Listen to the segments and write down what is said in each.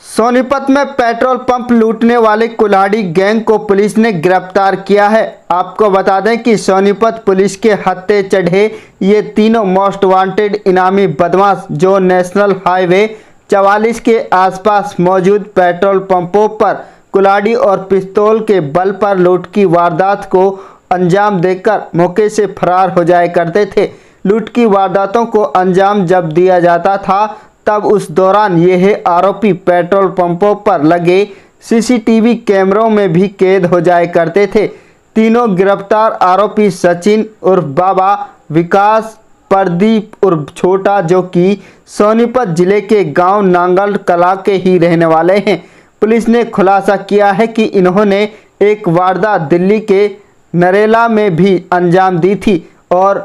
सोनीपत में petrol pump लूटने वाले कुल्हाड़ी गैंग को पुलिस ने गिरफ्तार किया है। आपको बता दें कि सोनीपत पुलिस के हत्थे चढ़े ये तीनों मोस्ट वांटेड इनामी बदमाश जो नेशनल हाईवे 44 के आसपास मौजूद पेट्रोल पंपों पर कुल्हाड़ी और पिस्तौल के बल पर लूट की वारदात को अंजाम देकर मौके से फरार हो जाया करते थे। लूट की वारदातों को अंजाम जब दिया जाता था तब उस दौरान यह आरोपी पेट्रोल पंपों पर लगे सीसीटीवी कैमरों में भी कैद हो जाया करते थे। तीनों गिरफ्तार आरोपी सचिन उर्फ बाबा, विकास, प्रदीप उर्फ छोटा जो कि सोनीपत जिले के गांव नांगल कला के ही रहने वाले हैं। पुलिस ने खुलासा किया है कि इन्होंने एक वारदात दिल्ली के नरेला में भी अंजाम दी थी और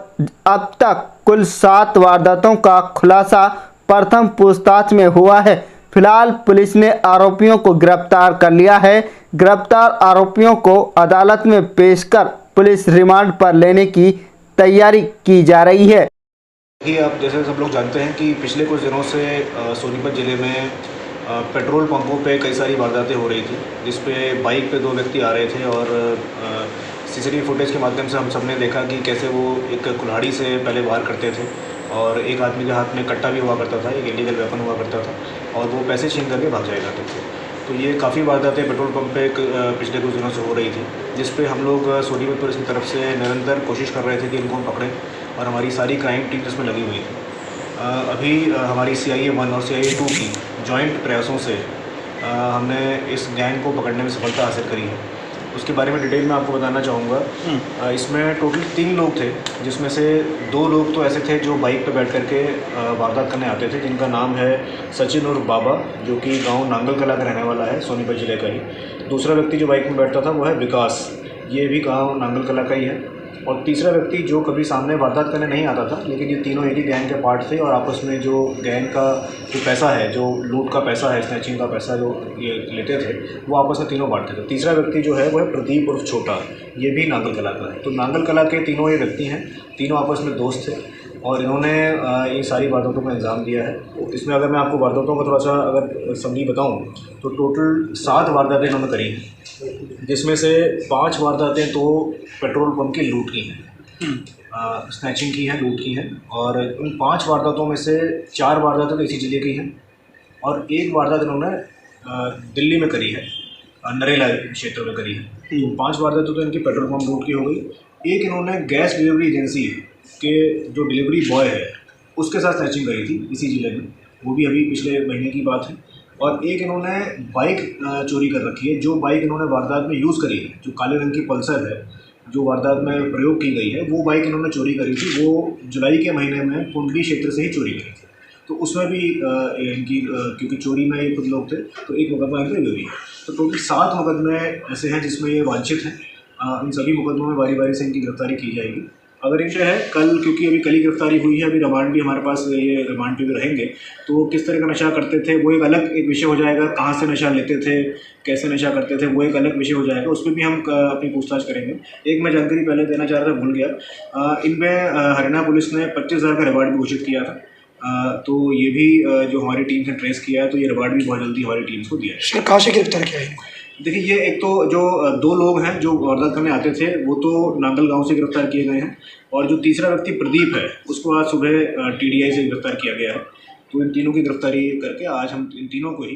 अब तक कुल 7 वारदातों का खुलासा प्रथम पूछताछ में हुआ है। फिलहाल पुलिस ने आरोपियों को गिरफ्तार कर लिया है। गिरफ्तार आरोपियों को अदालत में पेश कर पुलिस रिमांड पर लेने की तैयारी की जा रही है। आप जैसे सब लोग जानते हैं कि पिछले कुछ दिनों से सोनीपत ज़िले में पेट्रोल पंपों पे कई सारी वारदातें हो रही थी, जिस पे बाइक पे 2 व्यक्ति आ रहे थे और सीसीटीवी फुटेज के माध्यम से हम सब ने देखा कि कैसे वो एक कुल्हाड़ी से पहले वार करते थे और एक आदमी के हाथ में कट्टा भी हुआ करता था, एक इलीगल वेपन हुआ करता था और वो पैसे छीन करके भाग जाया करते थे। तो ये काफ़ी वारदातें पेट्रोल पंप पे पिछले कुछ दिनों से हो रही थी, जिस पे हम लोग सोनीपत पुलिस की तरफ से निरंतर कोशिश कर रहे थे कि इनको हम पकड़ें और हमारी सारी क्राइम टीम इसमें लगी हुई थी। अभी हमारी CIA 1 और CIA 2 की जॉइंट प्रयासों से हमने इस गैंग को पकड़ने में सफलता हासिल करी है। उसके बारे में डिटेल में आपको बताना चाहूँगा। इसमें टोटल 3 लोग थे, जिसमें से 2 लोग तो ऐसे थे जो बाइक पर बैठ करके वारदात करने आते थे, जिनका नाम है सचिन उर्फ बाबा, जो कि गांव नांगल कला का रहने वाला है, सोनीपत जिले का ही। दूसरा व्यक्ति जो बाइक में बैठता था वो है विकास, ये भी गांव नांगल कला का ही है। और तीसरा व्यक्ति जो कभी सामने वारदात करने नहीं आता था, लेकिन ये तीनों एक ही गैंग के पार्ट थे और आपस में जो गैंग का जो पैसा है, जो लूट का पैसा है, स्नैचिंग का पैसा जो ये लेते थे, वो आपस में तीनों बांटते थे। तीसरा व्यक्ति जो है वो है प्रदीप उर्फ छोटा, ये भी नांगल कला का है। तो नांगल कला के तीनों ये व्यक्ति हैं, तीनों आपस में दोस्त थे और इन्होंने ये सारी वारदातों को अंजाम दिया है। इसमें अगर मैं आपको वारदातों का थोड़ा सा अगर समझी बताऊँ तो टोटल 7 वारदातें इन्होंने करी हैं, जिसमें से 5 वारदातें तो पेट्रोल पंप की लूट की हैं, स्नैचिंग की हैं, लूट की हैं। और उन 5 वारदातों में से 4 वारदातें तो इसी जिले की हैं और 1 वारदात इन्होंने दिल्ली में करी है, नरेला क्षेत्र में करी है। तो 5 वारदातें तो इनकी पेट्रोल पंप लूट की हो गई। एक इन्होंने गैस डिलीवरी एजेंसी के जो डिलीवरी बॉय है उसके साथ स्नैचिंग करी थी इसी ज़िले में, वो भी अभी पिछले महीने की बात है। और एक इन्होंने बाइक चोरी कर रखी है, जो बाइक इन्होंने वारदात में यूज़ करी है, जो काले रंग की पल्सर है जो वारदात में प्रयोग की गई है, वो बाइक इन्होंने चोरी करी थी। वो जुलाई के महीने में कुंडली क्षेत्र से ही चोरी करी थी। तो उसमें भी इनकी क्योंकि चोरी में ये खुद लोग थे तो एक मुकदमा इन पर हुई है। तो टोटल 7 मुकदमे ऐसे हैं जिसमें ये वांछित हैं। इन सभी मुकदमों में बारी बारी से इनकी गिरफ्तारी की जाएगी। अगर इनसे है कल, क्योंकि अभी कल ही गिरफ्तारी हुई है, अभी रिमांड भी हमारे पास, ये रिमांड पे भी रहेंगे, तो किस तरह का नशा करते थे वो एक अलग एक विषय हो जाएगा। कहाँ से नशा लेते थे, कैसे नशा करते थे, वो एक अलग विषय हो जाएगा, उस पर भी हम अपनी पूछताछ करेंगे। एक मैं जानकारी पहले देना चाह रहा था, भूल गया। इनमें हरियाणा पुलिस ने 25,000 का रिवार्ड भी घोषित किया था। तो ये भी जो हमारी टीम से ट्रेस किया है, तो ये रिवार्ड भी बहुत जल्दी हमारी टीम्स को दिया है। कहाँ से गिरफ्तार किया है? देखिए, ये एक तो जो 2 लोग हैं जो वारदात करने आते थे वो तो नांगल गांव से गिरफ्तार किए गए हैं और जो तीसरा व्यक्ति प्रदीप है उसको आज सुबह TDI से गिरफ्तार किया गया है। तो इन तीनों की गिरफ्तारी करके आज हम इन तीनों को ही